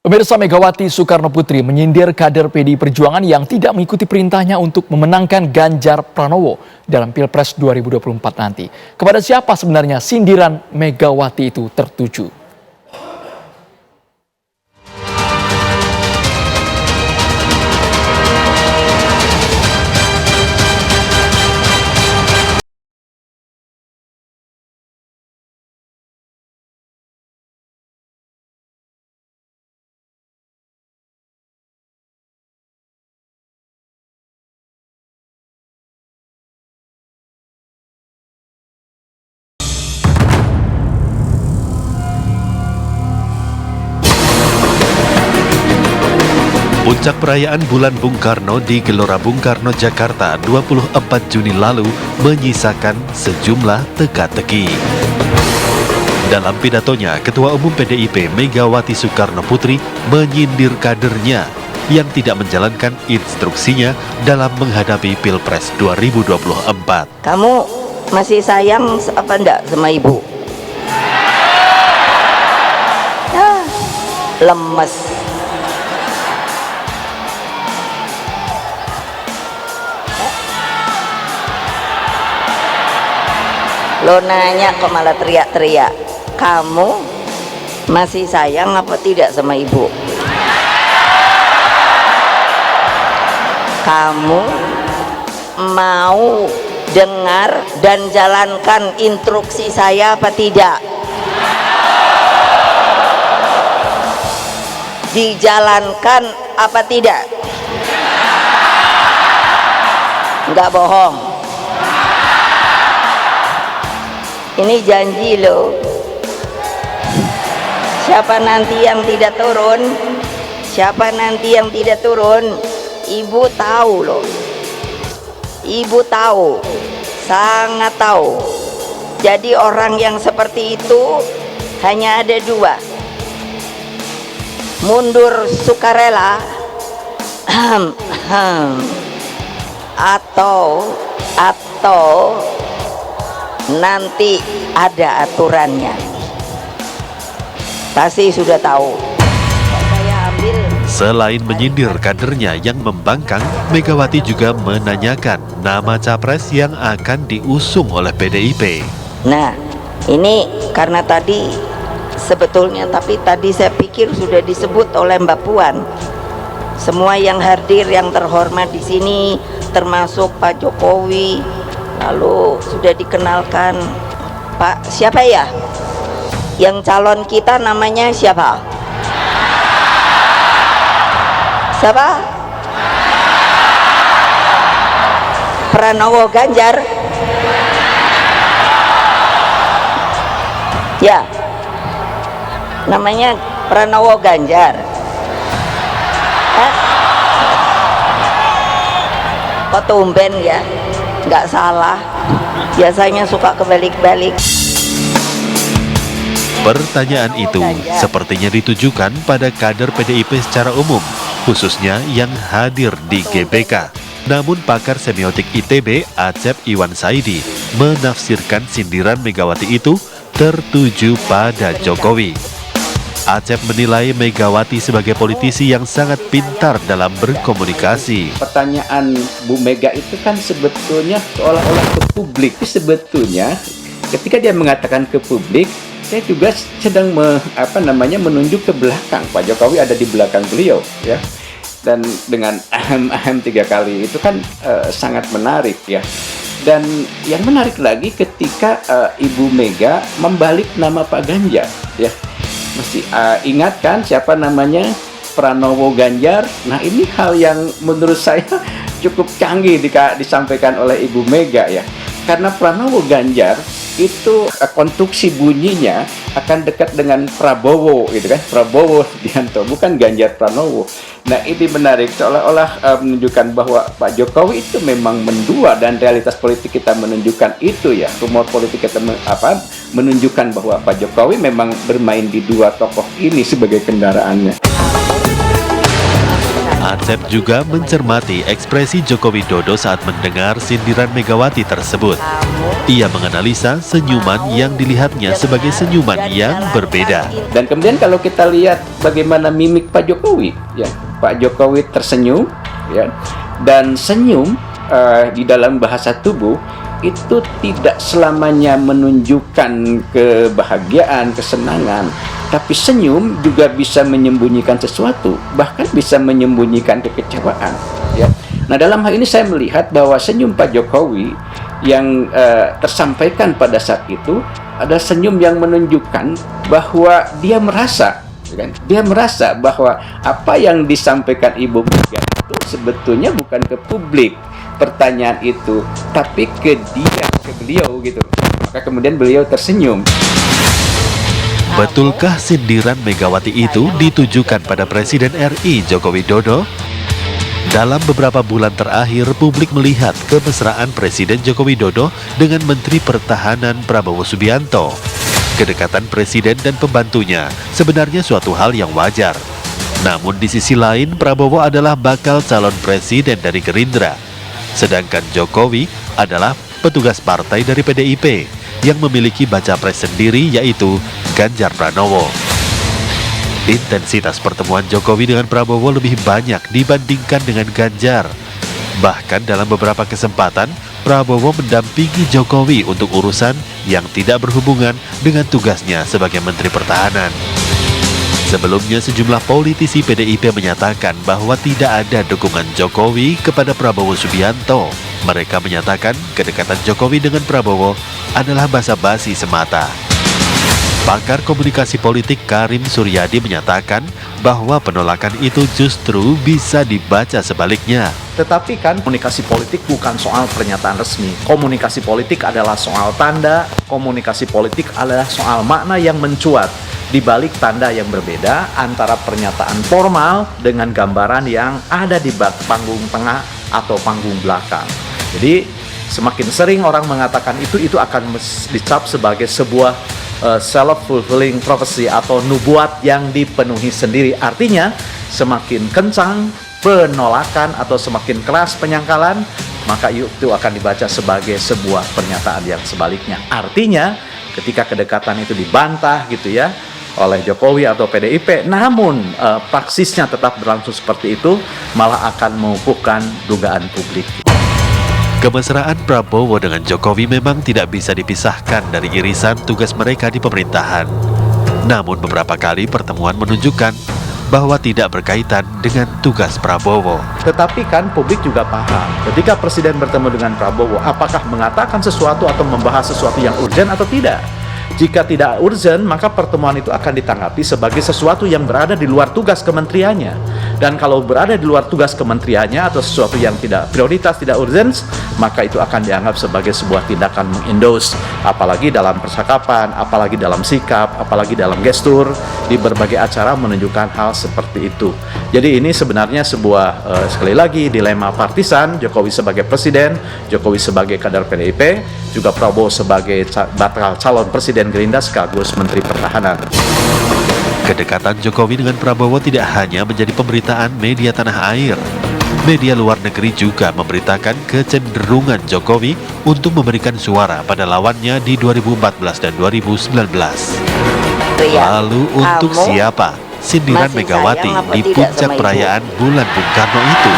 Pemirsa, Megawati Soekarnoputri menyindir kader PDI Perjuangan yang tidak mengikuti perintahnya untuk memenangkan Ganjar Pranowo dalam Pilpres 2024 nanti. Kepada siapa sebenarnya sindiran Megawati itu tertuju? Puncak perayaan Bulan Bung Karno di Gelora Bung Karno, Jakarta 24 Juni lalu menyisakan sejumlah teka-teki. Dalam pidatonya, Ketua Umum PDIP Megawati Soekarnoputri menyindir kadernya yang tidak menjalankan instruksinya dalam menghadapi Pilpres 2024. Kamu masih sayang apa enggak sama ibu? Ah, lemes. Lo nanya kok malah teriak-teriak. Kamu masih sayang apa tidak sama ibu? Kamu mau dengar dan jalankan instruksi saya apa tidak? Dijalankan apa tidak? Enggak bohong. Ini janji loh. Siapa nanti yang tidak turun? Siapa nanti yang tidak turun? Ibu tahu loh. Ibu tahu, sangat tahu. Jadi orang yang seperti itu hanya ada dua: mundur sukarela atau nanti ada aturannya. Pasti sudah tahu. Selain menyindir kadernya yang membangkang, Megawati juga menanyakan nama capres yang akan diusung oleh PDIP. Nah, ini karena tadi sebetulnya, tapi tadi saya pikir sudah disebut oleh Mbak Puan. Semua yang hadir, yang terhormat di sini, termasuk Pak Jokowi, lalu sudah dikenalkan Pak siapa ya? Yang calon kita namanya siapa? Siapa? Pranowo Ganjar. Ya, namanya Pranowo Ganjar. Kok tumben ya? Nggak salah. Biasanya suka kebalik-balik. Pertanyaan itu sepertinya ditujukan pada kader PDIP secara umum, khususnya yang hadir di GBK. Namun pakar semiotik ITB, Acep Iwan Saidi, menafsirkan sindiran Megawati itu tertuju pada Jokowi. Acep menilai Megawati sebagai politisi yang sangat pintar dalam berkomunikasi. Pertanyaan Bu Mega itu kan sebetulnya seolah-olah ke publik. Tapi sebetulnya ketika dia mengatakan ke publik, saya juga sedang menunjuk ke belakang. Pak Jokowi ada di belakang beliau, ya. Dan dengan ahem 3 kali itu kan sangat menarik, ya. Dan yang menarik lagi ketika Ibu Mega membalik nama Pak Ganjar, ya. Mesti ingat kan siapa namanya? Pranowo Ganjar. Nah, ini hal yang menurut saya cukup canggih disampaikan oleh Ibu Mega, ya. Karena Pranowo Ganjar itu konstruksi bunyinya akan dekat dengan Prabowo, gitu kan? Prabowo Subianto, bukan Ganjar Pranowo. Nah, ini menarik, seolah-olah menunjukkan bahwa Pak Jokowi itu memang mendua, dan realitas politik kita menunjukkan itu, ya. Rumor politik kita menunjukkan bahwa Pak Jokowi memang bermain di dua tokoh ini sebagai kendaraannya. Acep juga mencermati ekspresi Joko Widodo saat mendengar sindiran Megawati tersebut. Ia menganalisa senyuman yang dilihatnya sebagai senyuman yang berbeda. Dan kemudian kalau kita lihat bagaimana mimik Pak Jokowi, ya, Pak Jokowi tersenyum, ya, dan senyum di dalam bahasa tubuh itu tidak selamanya menunjukkan kebahagiaan, kesenangan, tapi senyum juga bisa menyembunyikan sesuatu, bahkan bisa menyembunyikan kekecewaan. Ya. Nah, dalam hal ini saya melihat bahwa senyum Pak Jokowi yang tersampaikan pada saat itu ada senyum yang menunjukkan bahwa dia merasa, kan? Dia merasa bahwa apa yang disampaikan Ibu Mega itu sebetulnya bukan ke publik pertanyaan itu, tapi ke dia, ke beliau gitu. Maka kemudian beliau tersenyum. Betulkah sindiran Megawati itu ditujukan pada Presiden RI Joko Widodo? Dalam beberapa bulan terakhir, publik melihat kemesraan Presiden Joko Widodo dengan Menteri Pertahanan Prabowo Subianto. Kedekatan Presiden dan pembantunya sebenarnya suatu hal yang wajar. Namun di sisi lain, Prabowo adalah bakal calon presiden dari Gerindra. Sedangkan Jokowi adalah petugas partai dari PDIP yang memiliki baca pres sendiri, yaitu Ganjar Pranowo. Intensitas pertemuan Jokowi dengan Prabowo lebih banyak dibandingkan dengan Ganjar. Bahkan dalam beberapa kesempatan, Prabowo mendampingi Jokowi untuk urusan yang tidak berhubungan dengan tugasnya sebagai Menteri Pertahanan. Sebelumnya, sejumlah politisi PDIP menyatakan bahwa tidak ada dukungan Jokowi kepada Prabowo Subianto. Mereka menyatakan kedekatan Jokowi dengan Prabowo adalah basa-basi semata. Pakar komunikasi politik Karim Suryadi menyatakan bahwa penolakan itu justru bisa dibaca sebaliknya. Tetapi kan komunikasi politik bukan soal pernyataan resmi. Komunikasi politik adalah soal tanda, komunikasi politik adalah soal makna yang mencuat di balik tanda yang berbeda antara pernyataan formal dengan gambaran yang ada di panggung tengah atau panggung belakang. Jadi semakin sering orang mengatakan itu akan dicap sebagai sebuah self-fulfilling prophecy atau nubuat yang dipenuhi sendiri. Artinya semakin kencang penolakan atau semakin keras penyangkalan, maka itu akan dibaca sebagai sebuah pernyataan yang sebaliknya. Artinya ketika kedekatan itu dibantah gitu ya oleh Jokowi atau PDIP, namun praksisnya tetap berlangsung seperti itu, malah akan mengukuhkan dugaan publik. Kemesraan Prabowo dengan Jokowi memang tidak bisa dipisahkan dari irisan tugas mereka di pemerintahan. Namun beberapa kali pertemuan menunjukkan bahwa tidak berkaitan dengan tugas Prabowo. Tetapi kan publik juga paham, ketika Presiden bertemu dengan Prabowo, apakah mengatakan sesuatu atau membahas sesuatu yang urgen atau tidak? Jika tidak urgen, maka pertemuan itu akan ditanggapi sebagai sesuatu yang berada di luar tugas kementeriannya. Dan kalau berada di luar tugas kementeriannya atau sesuatu yang tidak prioritas, tidak urgen, maka itu akan dianggap sebagai sebuah tindakan mengendorse. Apalagi dalam percakapan, apalagi dalam sikap, apalagi dalam gestur, di berbagai acara menunjukkan hal seperti itu. Jadi ini sebenarnya sebuah, sekali lagi, dilema partisan, Jokowi sebagai presiden, Jokowi sebagai kader PDIP, juga Prabowo sebagai bakal calon presiden Gerindra sekaligus Menteri Pertahanan. Kedekatan Jokowi dengan Prabowo tidak hanya menjadi pemberitaan media tanah air. Media luar negeri juga memberitakan kecenderungan Jokowi untuk memberikan suara pada lawannya di 2014 dan 2019. Lalu untuk siapa sindiran Megawati di puncak perayaan bulan Bung Karno itu?